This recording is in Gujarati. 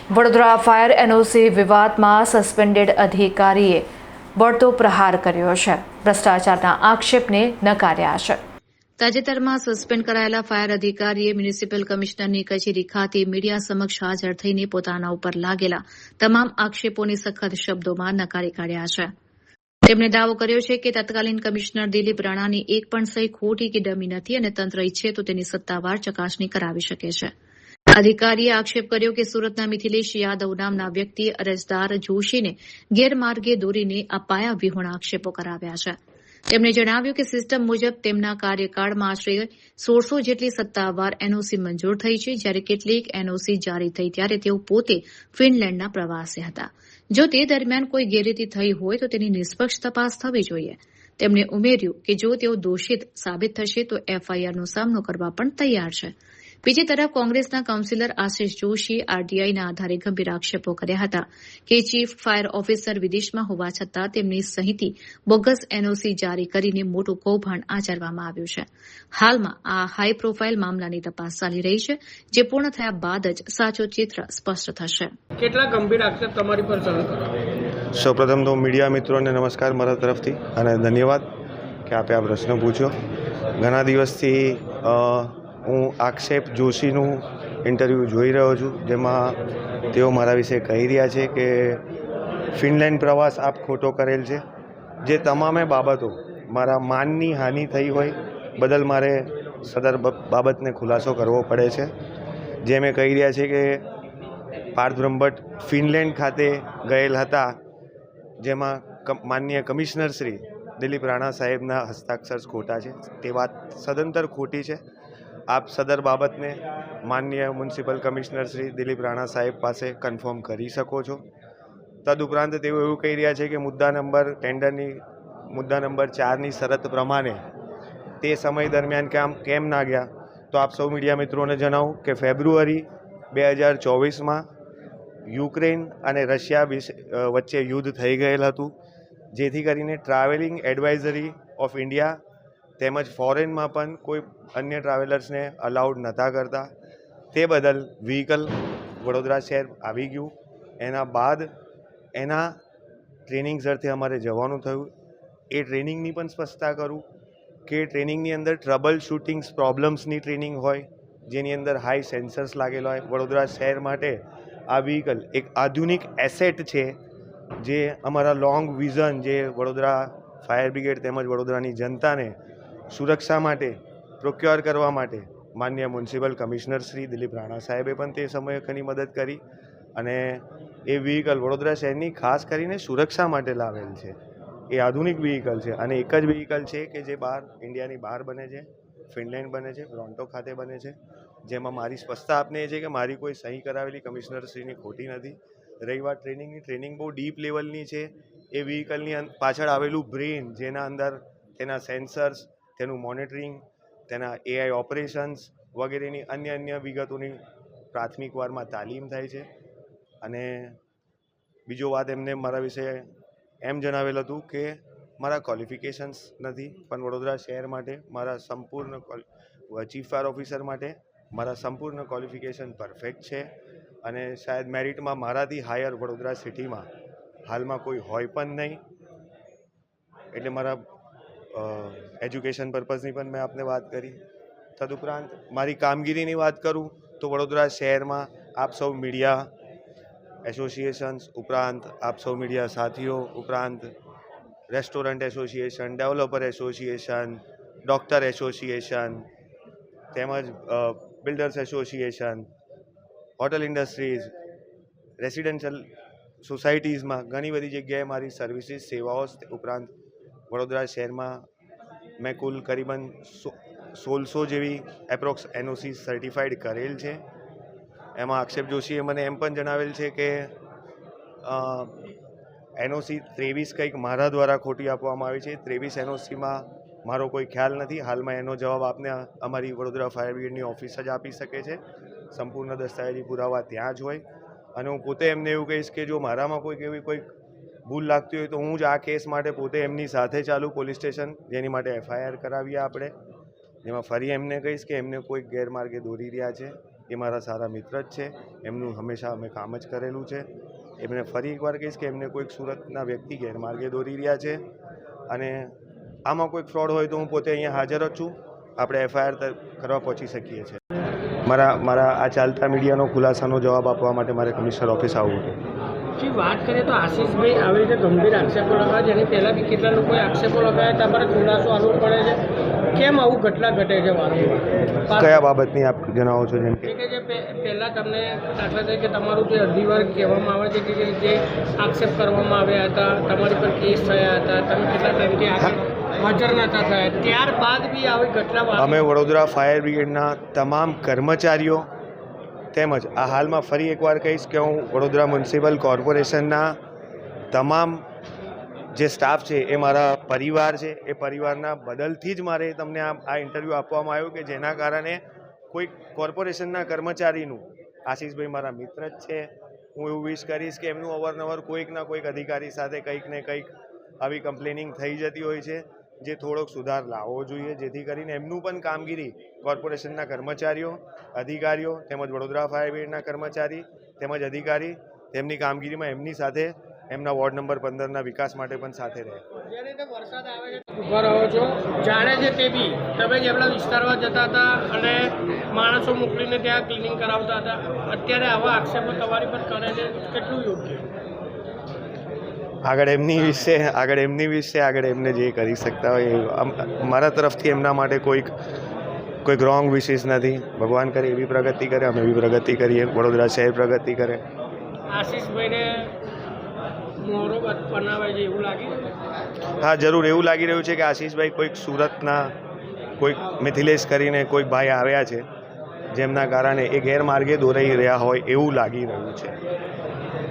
વડોદરા ફાયર એનઓસી વિવાદમાં સસ્પેન્ડેડ અધિકારીએ બળતો પ્રહાર કર્યો છે. ભ્રષ્ટાચારના આક્ષેપને નકાર્યા છે. તાજેતરમાં સસ્પેન્ડ કરાયેલા ફાયર અધિકારીએ મ્યુનિસિપલ કમિશનરની કચેરી ખાતે મીડિયા સમક્ષ હાજર થઈને પોતાના ઉપર લાગેલા તમામ આક્ષેપોને સખત શબ્દોમાં નકારી કાઢ્યા છે. તેમણે દાવો કર્યો છે કે તત્કાલીન કમિશનર દિલીપ રાણાની એક પણ સહી ખોટી કે ડમી નથી અને તંત્ર ઈચ્છે તો તેની સત્તાવાર ચકાસણી કરાવી શકે છે. અધિકારીએ આક્ષેપ કર્યો કે સુરતના મિથિલેશ યાદવ નામના વ્યક્તિએ અરજદાર જોશીને ગેરમાર્ગે દોરીને અપાયા વિહોણા આક્ષેપો કરાવ્યા છે. તેમણે જણાવ્યું કે સિસ્ટમ મુજબ તેમના કાર્યકાળમાં આશરે 1600 જેટલી સત્તાવાર એનઓસી મંજૂર થઈ છે, જ્યારે કેટલીક એનઓસી જારી થઈ ત્યારે તેઓ પોતે ફિનલેન્ડના પ્રવાસે હતા. જો તે દરમિયાન કોઈ ગેરરીતિ થઈ હોય તો તેની નિષ્પક્ષ તપાસ થવી જોઈએ. તેમણે ઉમેર્યું કે જો તેઓ દોષિત સાબિત થશે તો એફઆઈઆરનો સામનો કરવા પણ તૈયાર છે. બીજી તરફ કોંગ્રેસના કાઉન્સિલર આશિષ જોશીએ આરટીઆઈના આધારે ગંભીર આક્ષેપો કર્યા હતા કે ચીફ ફાયર ઓફિસર વિદેશમાં હોવા છતાં તેમની સહીથી બોગસ એનઓસી જારી કરીને મોટું કૌભાંડ આચરવામાં આવ્યું છે. હાલમાં આ હાઈ પ્રોફાઇલ મામલાની તપાસ ચાલી રહી છે, જે પૂર્ણ થયા બાદ જ સાચો ચિત્ર સ્પષ્ટ થશે. કેટલા ગંભીર આક્ષેપ તમારી પર ચાલુ કરો? સૌપ્રથમ તો મીડિયા મિત્રોને નમસ્કાર મારા તરફથી અને ધન્યવાદ કે આપે આ પ્રશ્ન પૂછ્યો. ઘણા દિવસથી હું આક્ષેપ જોશીનું ઇન્ટરવ્યૂ જોઈ રહ્યો છું, જેમાં તેઓ મારા વિશે કહી રહ્યા છે કે ફિનલેન્ડ પ્રવાસ આપ ખોટો કરેલ છે. જે તમામે બાબતો મારા માનની હાનિ થઈ હોય બદલ મારે સદર બાબતને ખુલાસો કરવો પડે છે. જે મેં કહી રહ્યા છે કે પાર્થ બ્રહ્મભટ્ટ ફિનલેન્ડ ખાતે ગયેલ હતા, જેમાં માનનીય કમિશનર શ્રી દિલીપ રાણા સાહેબના હસ્તાક્ષર ખોટા છે. તે વાત સદંતર ખોટી છે. આપ સદર બાબતને માનનીય મ્યુનિસિપલ કમિશનર શ્રી દિલીપ રાણા સાહેબ પાસે કન્ફર્મ કરી શકો છો. તદુપરાંત તેઓ એવું કહી રહ્યા છે કે ટેન્ડરની મુદ્દા નંબર 4ની શરત પ્રમાણે તે સમય દરમિયાન કેમ ના ગયા. તો આપ સૌ મીડિયા મિત્રોને જણાવું કે ફેબ્રુઆરી 2024માં યુક્રેન અને રશિયા વચ્ચે યુદ્ધ થઈ ગયેલ હતું, જેથી કરીને ટ્રાવેલિંગ એડવાઇઝરી ઓફ ઇન્ડિયા તેમજ ફોરેનમાં પણ કોઈ અન્ય ટ્રાવેલર્સને અલાઉડ નહોતા કરતા. તે બદલ વ્હીકલ વડોદરા શહેર આવી ગયું. એના બાદ એના ટ્રેનિંગ અર્થે અમારે જવાનું થયું. એ ટ્રેનિંગની પણ સ્પષ્ટતા કરું કે ટ્રેનિંગની અંદર ટ્રબલ શૂટિંગ્સ પ્રોબ્લેમ્સની ટ્રેનિંગ હોય, જેની અંદર હાઈ સેન્સર્સ લાગેલા હોય. વડોદરા શહેર માટે આ વ્હીકલ એક આધુનિક એસેટ છે, જે અમારા લોંગ વિઝન, જે વડોદરા ફાયર બ્રિગેડ તેમજ વડોદરાની જનતાને સુરક્ષા માટે પ્રોક્યોર કરવા માટે માનનીય મ્યુનિસિપલ કમિશનર શ્રી દિલીપ રાણા સાહેબે પણ તે સમયે ઘણી મદદ કરી અને એ વ્હીકલ વડોદરા શહેરની ખાસ કરીને સુરક્ષા માટે લાવેલ છે. એ આધુનિક વ્હીકલ છે અને એક જ વ્હીકલ છે કે જે ઇન્ડિયાની બહાર બને છે, ફિનલેન્ડ બને છે, ટોરોન્ટો ખાતે બને છે. જેમાં મારી સ્પષ્ટતા આપને એ છે કે મારી કોઈ સહી કરાવેલી કમિશનરશ્રીની ખોટી નથી. રહી વાત ટ્રેનિંગ બહુ ડીપ લેવલની છે. એ વ્હીકલની પાછળ આવેલું બ્રેન, જેના અંદર તેના સેન્સર્સ, તેનું મોનિટરિંગ, તેના એઆઈ ઓપરેશન્સ વગેરેની અન્ય વિગતોની પ્રાથમિક વારમાં તાલીમ થાય છે. અને બીજો વાત એમને મારા વિશે એમ જણાવેલ હતું કે મારા ક્વોલિફિકેશન્સ નથી, પણ વડોદરા શહેર માટે મારા સંપૂર્ણ ચીફ ફાયર ઓફિસર માટે મારા સંપૂર્ણ ક્વોલિફિકેશન પરફેક્ટ છે. અને શાયદ મેરિટમાં મારાથી હાયર વડોદરા સિટીમાં હાલમાં કોઈ હોય પણ નહીં. એટલે મારા એજ્યુકેશન પર્પઝની પણ મેં આપને વાત કરી. તદુપરાંત મારી કામગીરીની વાત કરું તો વડોદરા શહેરમાં આપ સૌ મીડિયા એસોસિએશન્સ ઉપરાંત આપ સૌ મીડિયા સાથીઓ ઉપરાંત restaurant association, developer association, doctor association તેમજ builders association, hotel industries, residential સોસાયટીઝમાં ઘણી બધી જગ્યાએ મારી સર્વિસીસ સેવાઓ ઉપરાંત વડોદરા શહેરમાં મેં કુલ કરીબન 1600 જેવી એપ્રોક્સ એનઓસી સર્ટિફાઈડ કરેલ છે. એમાં આક્ષેપ જોશીએ મને એમ પણ જણાવેલ છે કે એનઓસી 23 કંઈક મારા દ્વારા ખોટી આપવામાં આવી છે. 23 એનઓસીમાં મારો કોઈ ખ્યાલ નથી. હાલમાં એનો જવાબ આપને અમારી વડોદરા ફાયર બ્રિગેડની ઓફિસ જ આપી શકે છે. સંપૂર્ણ દસ્તાવેજી પુરાવા ત્યાં જ હોય. અને હું પોતે એમને એવું કહીશ કે જો મારામાં કોઈ ભૂલ લાગતી હોય તો હું જ આ કેસ માટે પોતે એમની સાથે ચાલું પોલીસ સ્ટેશન, જેની માટે એફઆઈઆર કરાવીએ આપણે. જેમાં ફરી એમને કહીશ કે એમને કોઈ ગેરમાર્ગે દોરી રહ્યા છે. એ મારા સારા મિત્ર જ છે, એમનું હંમેશા અમે કામ જ કરેલું છે. એમને ફરી એકવાર કહીશ કે એમને કોઈક સુરતના વ્યક્તિ ગેરમાર્ગે દોરી રહ્યા છે અને આમાં કોઈક ફ્રોડ હોય તો હું પોતે અહીંયા હાજર જ છું. આપણે FIR કરવા પહોંચી શકીએ છીએ. મારા આ ચાલતા મીડિયાનો ખુલાસાનો જવાબ આપવા માટે મારે કમિશનર ઓફિસ આવવું હતું. જી વાત કરીએ તો આશીષભાઈ આવી રીતે ગંભીર આક્ષેપો લગાવે જેની પહેલાં બી કેટલા લોકોએ આક્ષેપો લગાવ્યા, તમારે ખુલાસો આપવો પડે છે. કેમ આવું ઘટના ઘટે છે વારંવાર? કયા બાબતની આપ જણાવો છો? જેમ કે જે પહેલાં તમને દાખલા તરીકે તમારું જે અડધી વાર કહેવામાં આવે છે કે જે આક્ષેપ કરવામાં આવ્યા હતા, તમારી પર કેસ થયા હતા, તમે કેટલા ટાઈમથી આગળ હાજર નહોતા થયા, ત્યારબાદ બી આવી ઘટના અમે વડોદરા ફાયર બ્રિગેડના તમામ કર્મચારીઓ તેમજ આ હાલમાં ફરી એકવાર કહીશ કે હું વડોદરા મ્યુનિસિપલ કોર્પોરેશનના તમામ જે સ્ટાફ છે એ મારા પરિવાર છે. એ પરિવારના બદલથી જ મારે તમને આ ઇન્ટરવ્યૂ આપવામાં આવ્યું કે જેના કારણે કોઈ કોર્પોરેશનના કર્મચારીનું, આશીષભાઈ મારા મિત્ર જ છે, હું એવું વિશ કરીશ કે એમનું અવારનવાર કોઈકના કોઈક અધિકારી સાથે કંઈક ને કંઈક આવી કમ્પ્લેનિંગ થઈ જતી હોય છે, જે થોડોક સુધાર લાવવો જોઈએ, જેથી કરીને એમનું પણ કામગીરી કોર્પોરેશનના કર્મચારીઓ, અધિકારીઓ તેમજ વડોદરા ફાયર બ્રિગેડના કર્મચારી તેમજ અધિકારી તેમની કામગીરીમાં એમની સાથે એમના વોર્ડ નંબર 15ના વિકાસ માટે પણ સાથે રહે. જે રીતે વરસાદ આવે છે ઉભા રહો છો, જાણે છે તે બી તમે જેમના વિસ્તારમાં જતા હતા અને માણસો મોકલીને ત્યાં ક્લિનિંગ કરાવતા હતા, અત્યારે આવા આક્ષેપો તમારી પર કરે છે, કેટલું યોગ્ય? આગળ એમની વિશે આગળ એમને જે કરી શકતા હોય મારા તરફથી એમના માટે કોઈક રોંગ વિશેષ નથી. ભગવાન કરે એવી પ્રગતિ કરે, અમે એવી પ્રગતિ કરીએ, વડોદરા શહેર પ્રગતિ કરે. આશીષભાઈને મોરો બનાવે છે એવું લાગે? હા, જરૂર એવું લાગી રહ્યું છે કે આશીષભાઈ કોઈક સુરતના કોઈક મિથિલેશ કરીને કોઈક ભાઈ આવ્યા છે, જેમના કારણે એ ગેરમાર્ગે દોરાઈ રહ્યા હોય એવું લાગી રહ્યું છે.